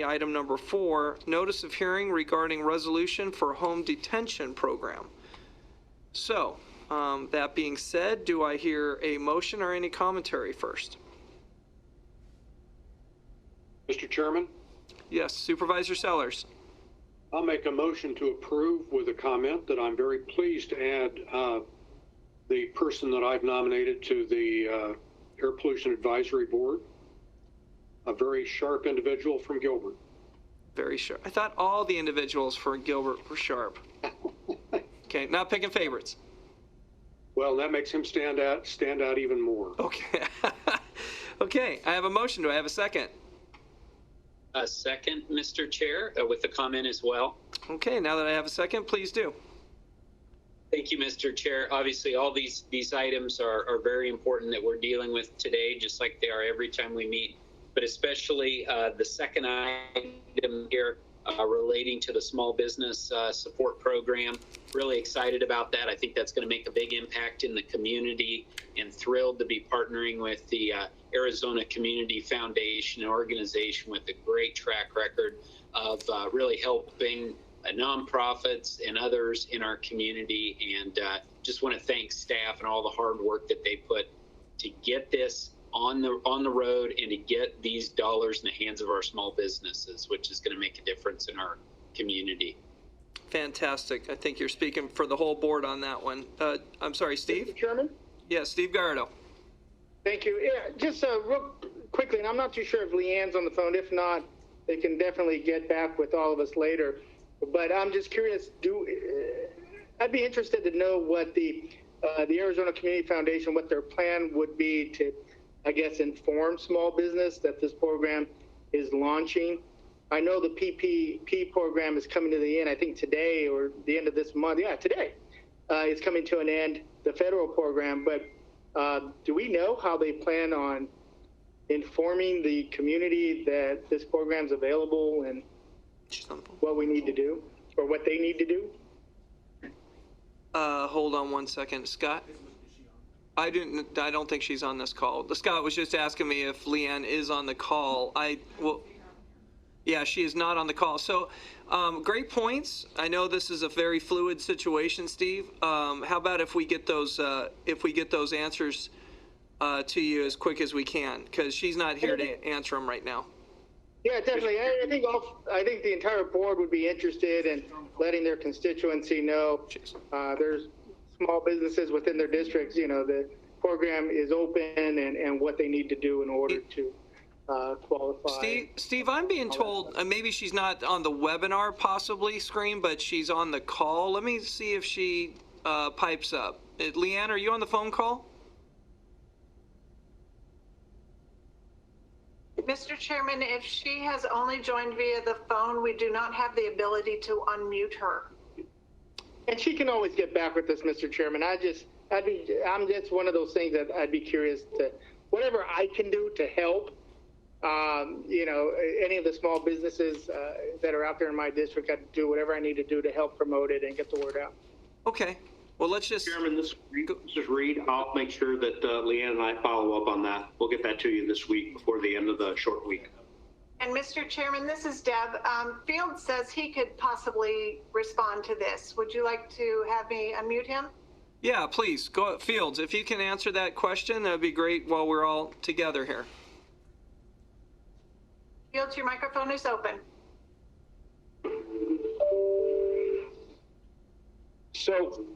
me item number 4, notice of hearing regarding resolution for home detention program. So, that being said, do I hear a motion or any commentary first? Mr. Chairman? Yes, Supervisor Sellers. I'll make a motion to approve with a comment that I'm very pleased to add the person that I've nominated to the Air Pollution Advisory Board, a very sharp individual from Gilbert. Very sharp. I thought all the individuals for Gilbert were sharp. Okay, not picking favorites. Well, that makes him stand out even more. Okay. Okay, I have a motion. Do I have a second? A second, Mr. Chair, with a comment as well. Okay, now that I have a second, please do. Thank you, Mr. Chair. Obviously, all these items are very important that we're dealing with today, just like they are every time we meet, but especially the second item here relating to the small business support program. Really excited about that. I think that's going to make a big impact in the community, and thrilled to be partnering with the Arizona Community Foundation, an organization with a great track record of really helping nonprofits and others in our community. And just want to thank staff and all the hard work that they put to get this on the road and to get these dollars in the hands of our small businesses, which is going to make a difference in our community. Fantastic. I think you're speaking for the whole board on that one. I'm sorry, Steve? Mr. Chairman? Yes, Steve Gallardo. Thank you. Yeah, just real quickly, and I'm not too sure if Leanne's on the phone. If not, they can definitely get back with all of us later. But I'm just curious, I'd be interested to know what the Arizona Community Foundation, what their plan would be to, I guess, inform small business that this program is launching. I know the PPP program is coming to the end, I think today or the end of this month. Yeah, today. It's coming to an end, the federal program. But do we know how they plan on informing the community that this program's available and what we need to do, or what they need to do? Hold on one second, Scott. I don't think she's on this call. Scott was just asking me if Leanne is on the call. Yeah, she is not on the call. So, great points. I know this is a very fluid situation, Steve. How about if we get those answers to you as quick as we can, because she's not here to answer them right now. Yeah, definitely. I think the entire board would be interested in letting their constituency know there's small businesses within their districts. You know, the program is open and what they need to do in order to qualify. Steve, I'm being told maybe she's not on the webinar possibly screen, but she's on the call. Let me see if she pipes up. Leanne, are you on the phone call? Mr. Chairman, if she has only joined via the phone, we do not have the ability to unmute her. And she can always get back with us, Mr. Chairman. I'm just one of those things that I'd be curious to, whatever I can do to help, you know, any of the small businesses that are out there in my district, I'd do whatever I need to do to help promote it and get the word out. Okay. Well, let's just... Chairman, this is Reed. I'll make sure that Leanne and I follow up on that. We'll get that to you this week before the end of the short week. And Mr. Chairman, this is Deb. Field says he could possibly respond to this. Would you like to have me unmute him? Yeah, please. Go, Fields. If you can answer that question, that'd be great while we're all together here. Fields, your microphone is open. So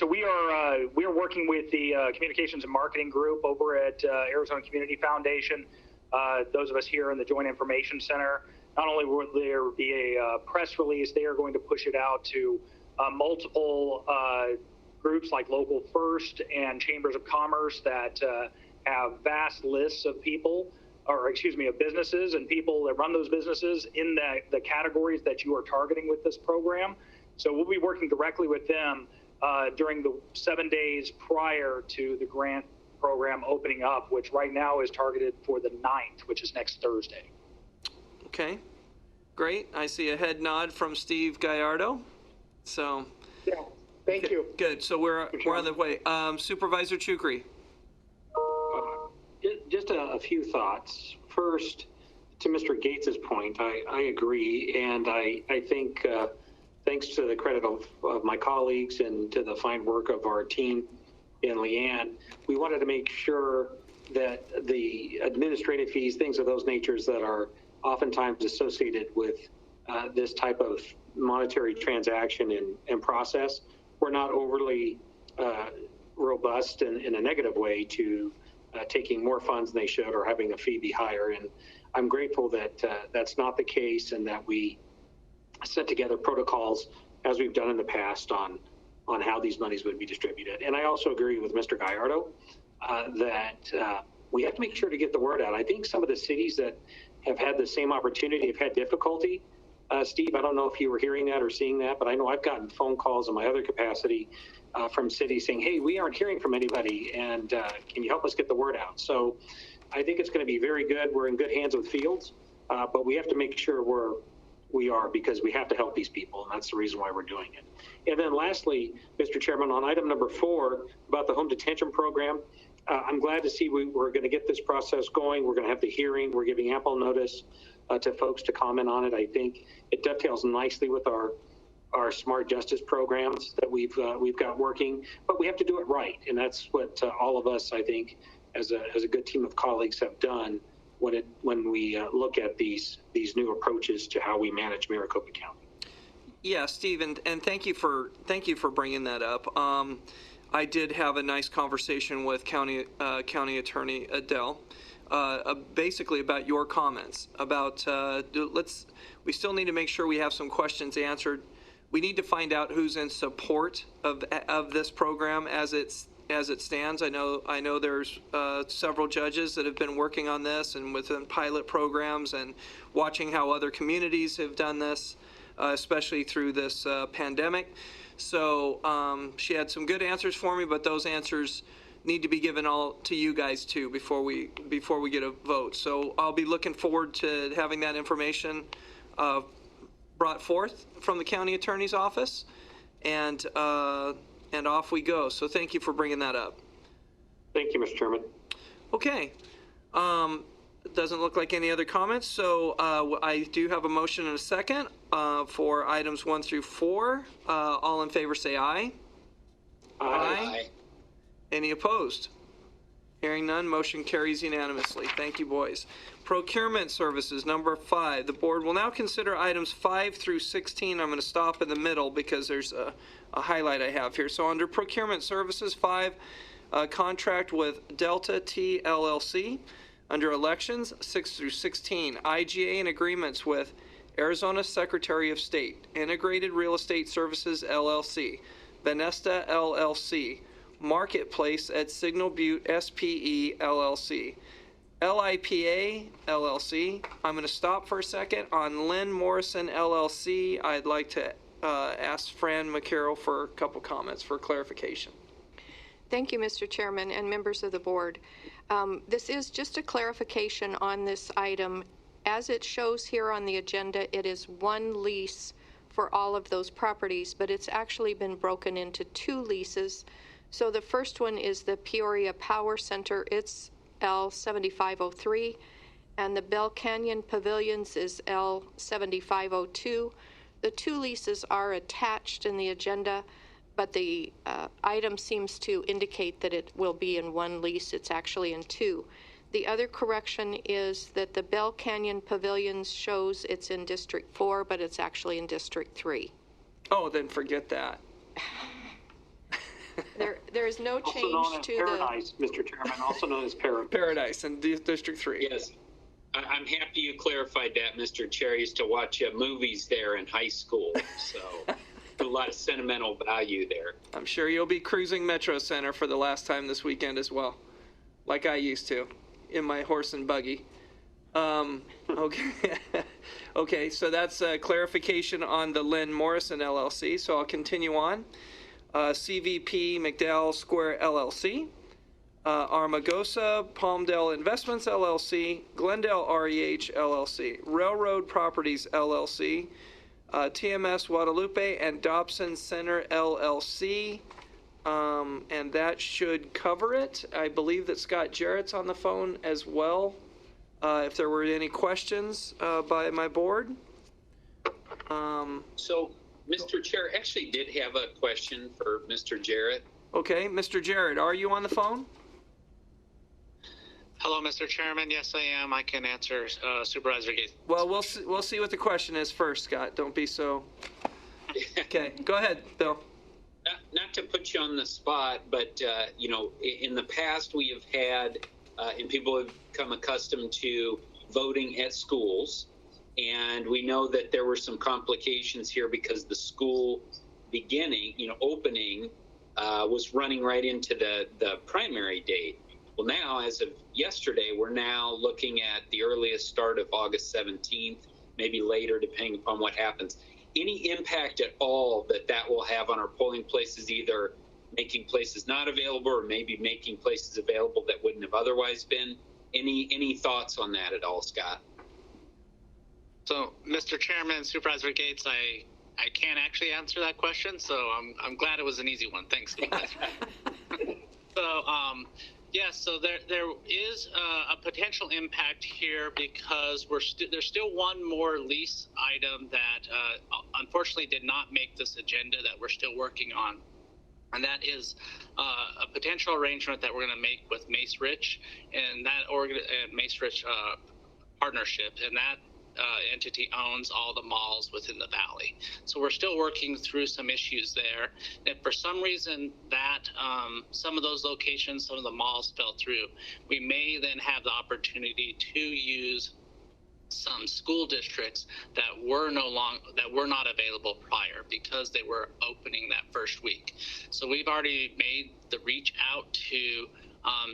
we are working with the communications and marketing group over at Arizona Community Foundation. Those of us here in the Joint Information Center, not only will there be a press release, they are going to push it out to multiple groups like Local First and Chambers of Commerce that have vast lists of people, or excuse me, of businesses and people that run those businesses in the categories that you are targeting with this program. So we'll be working directly with them during the 7 days prior to the grant program opening up, which right now is targeted for the 9th, which is next Thursday. Okay, great. I see a head nod from Steve Gallardo. So, yeah, thank you. Good. So we're on the way. Supervisor Chukri. Just a few thoughts. First, to Mr. Gates's point, I agree. And I think thanks to the credit of my colleagues and to the fine work of our team in Leanne, we wanted to make sure that the administrative fees, things of those natures that are oftentimes associated with this type of monetary transaction and process, were not overly robust in a negative way to taking more funds than they should or having a fee be higher. And I'm grateful that that's not the case and that we set together protocols as we've done in the past on how these monies would be distributed. And I also agree with Mr. Gallardo that we have to make sure to get the word out. I think some of the cities that have had the same opportunity have had difficulty. Steve, I don't know if you were hearing that or seeing that, but I know I've gotten phone calls in my other capacity from cities saying, hey, we aren't hearing from anybody, and can you help us get the word out? So I think it's going to be very good. We're in good hands with Fields, but we have to make sure we are, because we have to help these people, and that's the reason why we're doing it. And then lastly, Mr. Chairman, on item number 4 about the home detention program, I'm glad to see we're going to get this process going. We're going to have the hearing. We're giving ample notice to folks to comment on it. I think it dovetails nicely with our smart justice programs that we've got working, but we have to do it right. And that's what all of us, I think, as a good team of colleagues have done when we look at these new approaches to how we manage Maricopa County. Yeah, Steve, and thank you for bringing that up. I did have a nice conversation with County Attorney Adele, basically about your comments about we still need to make sure we have some questions answered. We need to find out who's in support of this program as it stands. I know there's several judges that have been working on this and within pilot programs and watching how other communities have done this, especially through this pandemic. So she had some good answers for me, but those answers need to be given all to you guys too before we get a vote. So I'll be looking forward to having that information brought forth from the county attorney's office, and off we go. So thank you for bringing that up. Thank you, Mr. Chairman. Okay. It doesn't look like any other comments. So I do have a motion and a second for items 1 through 4. All in favor say aye. Aye. Any opposed? Hearing none, motion carries unanimously. Thank you, boys. Procurement services, number 5. The board will now consider items 5 through 16. I'm going to stop in the middle because there's a highlight I have here. So under procurement services, 5, contract with Delta T LLC. Under elections, 6 through 16, IGA and agreements with Arizona Secretary of State, Integrated Real Estate Services LLC, Venesta LLC, Marketplace at Signal Butte SPE LLC, LIPA LLC. I'm going to stop for a second on Lynn Morrison LLC. I'd like to ask Fran McCarroll for a couple comments for clarification. Thank you, Mr. Chairman and members of the board. This is just a clarification on this item. As it shows here on the agenda, it is one lease for all of those properties, but it's actually been broken into 2 leases. So the first one is the Peoria Power Center. It's L7503, and the Bell Canyon Pavilions is L7502. The 2 leases are attached in the agenda, but the item seems to indicate that it will be in 1 lease. It's actually in 2. The other correction is that the Bell Canyon Pavilions shows it's in District 4, but it's actually in District 3. Oh, then forget that. There is no change also known as to Paradise, Mr. Chairman, also known as Paradise. Paradise in District 3. Yes. I'm happy you clarified that, Mr. Chair. I used to watch movies there in high school, so a lot of sentimental value there. I'm sure you'll be cruising Metro Center for the last time this weekend as well, like I used to, in my horse and buggy. Okay. Okay, so that's a clarification on the Lynn Morrison LLC, so I'll continue on. CVP McDowell Square LLC, Armagosa Palmdale Investments LLC, Glendale REH LLC, Railroad Properties LLC, TMS Guadalupe and Dobson Center LLC, and that should cover it. I believe that Scott Jarrett's on the phone as well. if there were any questions by my board. So, Mr. Chair, actually did have a question for Mr. Jarrett. Okay, Mr. Jarrett, are you on the phone? Hello, Mr. Chairman. Yes, I am. I can answer Supervisor Gates. Well, we'll see what the question is first, Scott. Don't be so. Okay, go ahead, Bill. Not to put you on the spot, but you know, in the past we have had, and people have become accustomed to voting at schools, and we know that there were some complications here because the school opening was running right into the primary date. Well, now, as of yesterday, we're now looking at the earliest start of August 17th, maybe later, depending upon what happens. Any impact at all that will have on our polling places, either making places not available or maybe making places available that wouldn't have otherwise been? Any thoughts on that at all, Scott? So, Mr. Chairman, Supervisor Gates, I can't actually answer that question, so I'm glad it was an easy one. Thanks, Supervisor. So, yes, so there is a potential impact here because there's still one more lease item that unfortunately did not make this agenda that we're still working on. And that is a potential arrangement that we're going to make with Mace Rich and that Mace Rich partnership, and that entity owns all the malls within the valley. So we're still working through some issues there. If for some reason that some of those locations, some of the malls fell through, we may then have the opportunity to use some school districts that were not available prior because they were opening that first week. So we've already made the reach out to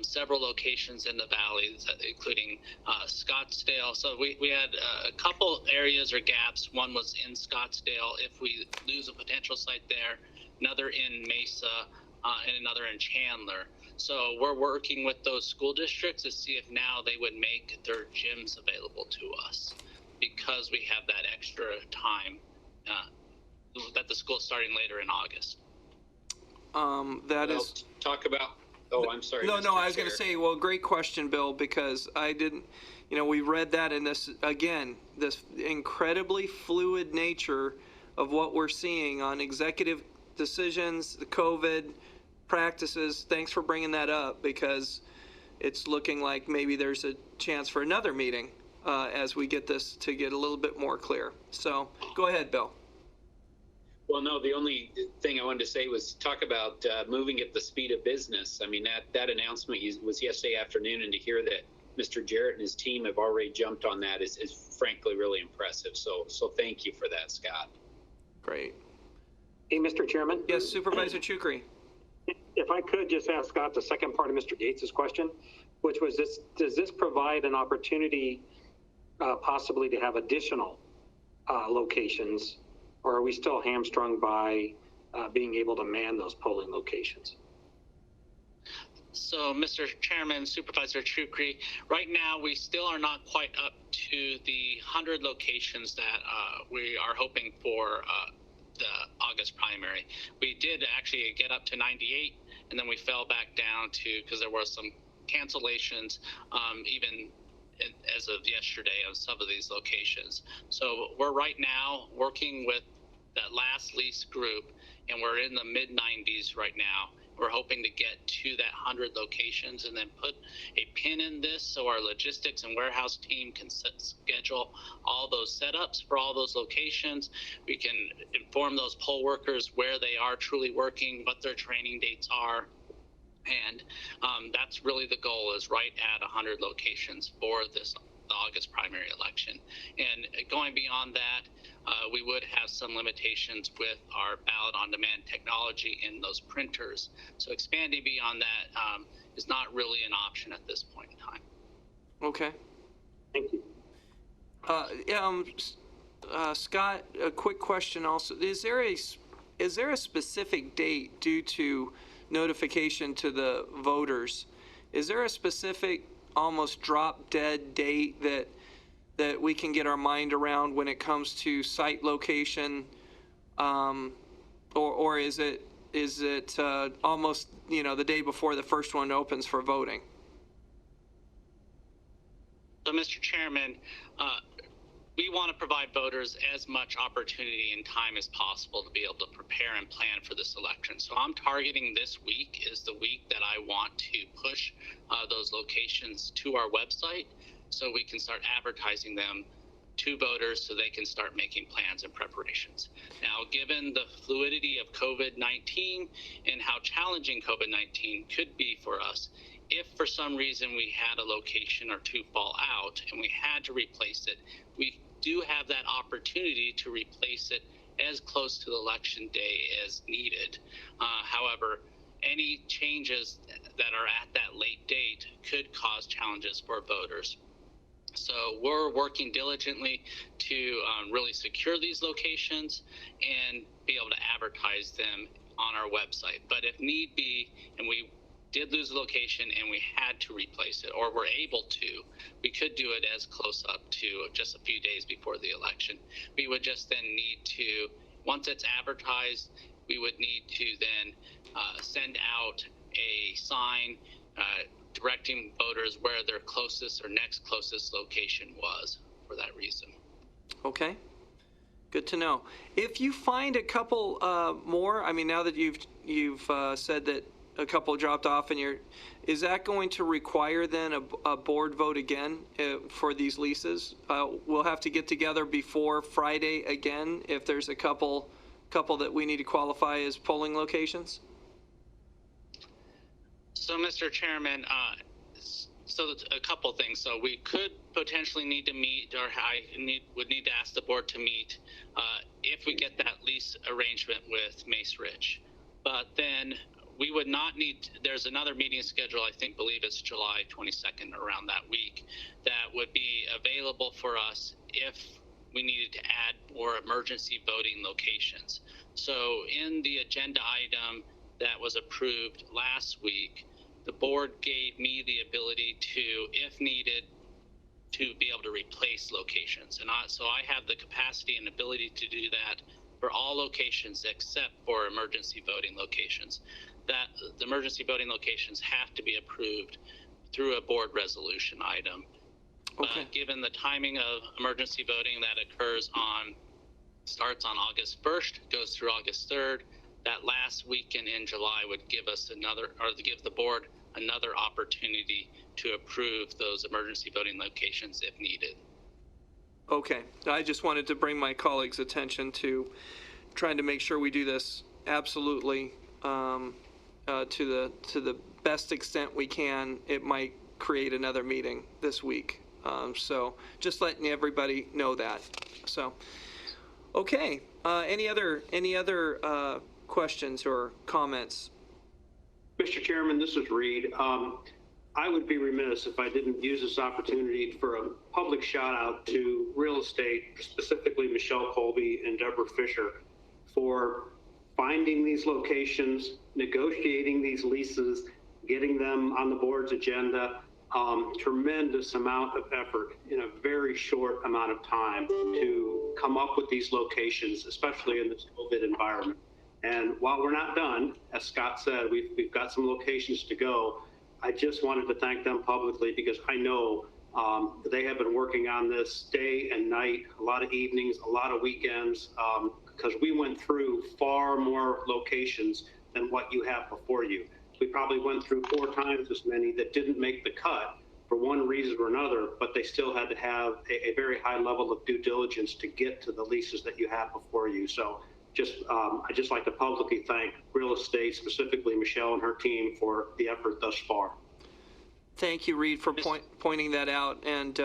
several locations in the valley, including Scottsdale. So we had a couple areas or gaps. One was in Scottsdale. If we lose a potential site there, another in Mesa, and another in Chandler. So we're working with those school districts to see if now they would make their gyms available to us because we have that extra time that the school's starting later in August. Talk about. Oh, I'm sorry. No, Mr. I was going to say, well, great question, Bill, because I didn't, we read that in this, again, this incredibly fluid nature of what we're seeing on executive decisions, the COVID practices. Thanks for bringing that up because it's looking like maybe there's a chance for another meeting as we get this to get a little bit more clear. So go ahead, Bill. Well, no, the only thing I wanted to say was talk about moving at the speed of business. I mean, that announcement was yesterday afternoon, and to hear that Mr. Jarrett and his team have already jumped on that is frankly really impressive. So thank you for that, Scott. Great. Hey, Mr. Chairman. Yes, Supervisor Chukri. If I could just ask Scott the second part of Mr. Gates' question, which was this: does this provide an opportunity possibly to have additional locations, or are we still hamstrung by being able to man those polling locations? So, Mr. Chairman, Supervisor Chukri, right now we still are not quite up to the 100 locations that we are hoping for the August primary. We did actually get up to 98, and then we fell back down to, because there were some cancellations, even as of yesterday on some of these locations. So we're right now working with that last lease group, and we're in the mid 90s right now. We're hoping to get to that 100 locations and then put a pin in this so our logistics and warehouse team can schedule all those setups for all those locations. We can inform those poll workers where they are truly working, what their training dates are. And that's really the goal, is right at 100 locations for this August primary election. And going beyond that, we would have some limitations with our ballot on demand technology in those printers. So expanding beyond that is not really an option at this point in time. Okay. Thank you. Scott, a quick question also. Is there a specific date due to notification to the voters? Is there a specific almost drop dead date that we can get our mind around when it comes to site location, or is it almost the day before the first one opens for voting? So, Mr. Chairman, we want to provide voters as much opportunity and time as possible to be able to prepare and plan for this election. So I'm targeting this week is the week that I want to push those locations to our website so we can start advertising them to voters so they can start making plans and preparations. Now, given the fluidity of COVID-19 and how challenging COVID-19 could be for us, if for some reason we had a location or two fall out and we had to replace it, we do have that opportunity to replace it as close to the election day as needed. However, any changes that are at that late date could cause challenges for voters. So we're working diligently to really secure these locations and be able to advertise them on our website. But if need be, and we did lose a location and we had to replace it, or were able to, we could do it as close up to just a few days before the election. We would just then need to, once it's advertised, we would need to then send out a sign directing voters where their closest or next closest location was for that reason. Okay, good to know. If you find a couple more, I mean, now that you've said that a couple dropped off, and is that going to require then a board vote again for these leases? We'll have to get together before Friday again if there's a couple that we need to qualify as polling locations? So, Mr. Chairman, so a couple things. So we could potentially need to meet, or would need to ask the board to meet if we get that lease arrangement with Mace Ridge. But then we would not need, there's another meeting schedule, believe it's July 22nd, around that week, that would be available for us if we needed to add more emergency voting locations. So in the agenda item that was approved last week, the board gave me the ability to, if needed, to be able to replace locations. And so I have the capacity and ability to do that for all locations except for emergency voting locations. That the emergency voting locations have to be approved through a board resolution item. Okay. Given the timing of emergency voting that starts on August 1st, goes through August 3rd, that last weekend in July would give us give the board another opportunity to approve those emergency voting locations if needed. Okay, I just wanted to bring my colleagues' attention to trying to make sure we do this absolutely to the best extent we can. It might create another meeting this week, so just letting everybody know that. So, okay, any other questions or comments? Mr. Chairman, this is Reed. I would be remiss if I didn't use this opportunity for a public shout out to real estate, specifically Michelle Colby and Deborah Fisher, for finding these locations, negotiating these leases, getting them on the board's agenda. Tremendous amount of effort in a very short amount of time to come up with these locations, especially in this COVID environment. And while we're not done, as Scott said, we've got some locations to go. I just wanted to thank them publicly because I know they have been working on this day and night, a lot of evenings, a lot of weekends, because we went through far more locations than what you have before you. We probably went through 4 times as many that didn't make the cut for one reason or another, but they still had to have a very high level of due diligence to get to the leases that you have before you. So I just like to publicly thank real estate, specifically Michelle and her team, for the effort thus far. Thank you, Reed, for pointing that out, and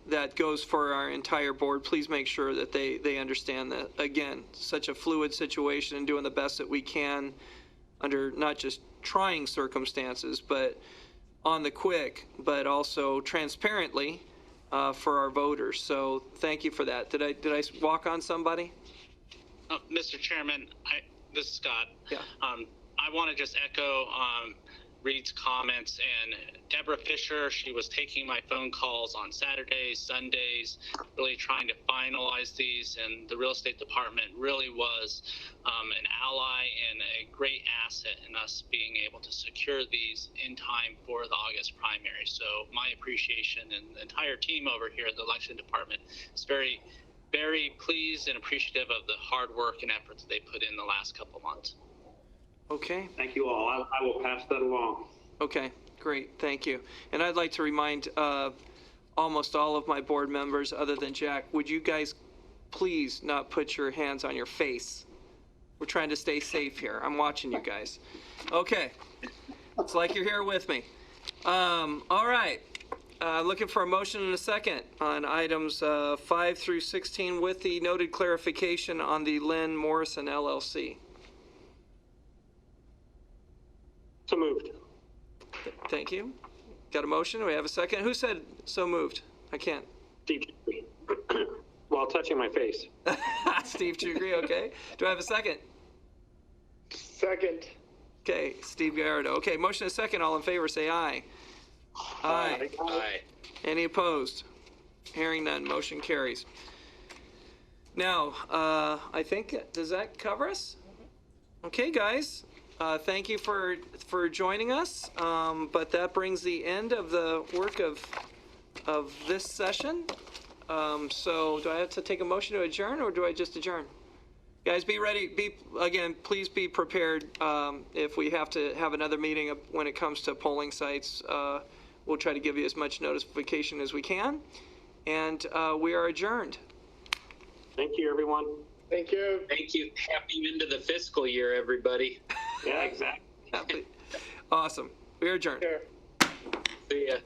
that goes for our entire board. Please make sure that they understand that, again, such a fluid situation and doing the best that we can under not just trying circumstances, but on the quick, but also transparently for our voters. So thank you for that. Did I walk on somebody? Mr. Chairman, this is Scott. Yeah. I want to just echo Reed's comments, and Deborah Fisher, she was taking my phone calls on Saturdays, Sundays, really trying to finalize these, and the real estate department really was an ally and a great asset in us being able to secure these in time for the August primary. So my appreciation and the entire team over here at the election department is very, very pleased and appreciative of the hard work and efforts they put in the last couple months. Okay. Thank you all. I will pass that along. Okay, great, thank you. And I'd like to remind almost all of my board members, other than Jack, would you guys please not put your hands on your face? We're trying to stay safe here. I'm watching you guys. Okay, it's like you're here with me. All right, looking for a motion and a second on items 5 through 16 with the noted clarification on the Lynn Morrison LLC. So moved. Thank you. Got a motion? Do we have a second? Who said so moved? I can't. Steve, while touching my face. Steve Chugri, okay. Do I have a second? Second. Okay, Steve Gallardo. Okay, motion and second. All in favor, say aye. Aye. Aye. Any opposed? Hearing none, motion carries. Now, I think, does that cover us? Okay, guys. Thank you for joining us, but that brings the end of the work of this session. So do I have to take a motion to adjourn, or do I just adjourn? Guys, be ready. Again, please be prepared. If we have to have another meeting when it comes to polling sites, we'll try to give you as much notification as we can. And we are adjourned. Thank you, everyone. Thank you. Thank you. Happy end of the fiscal year, everybody. Yeah, exactly. Awesome. We are adjourned. Sure. See ya.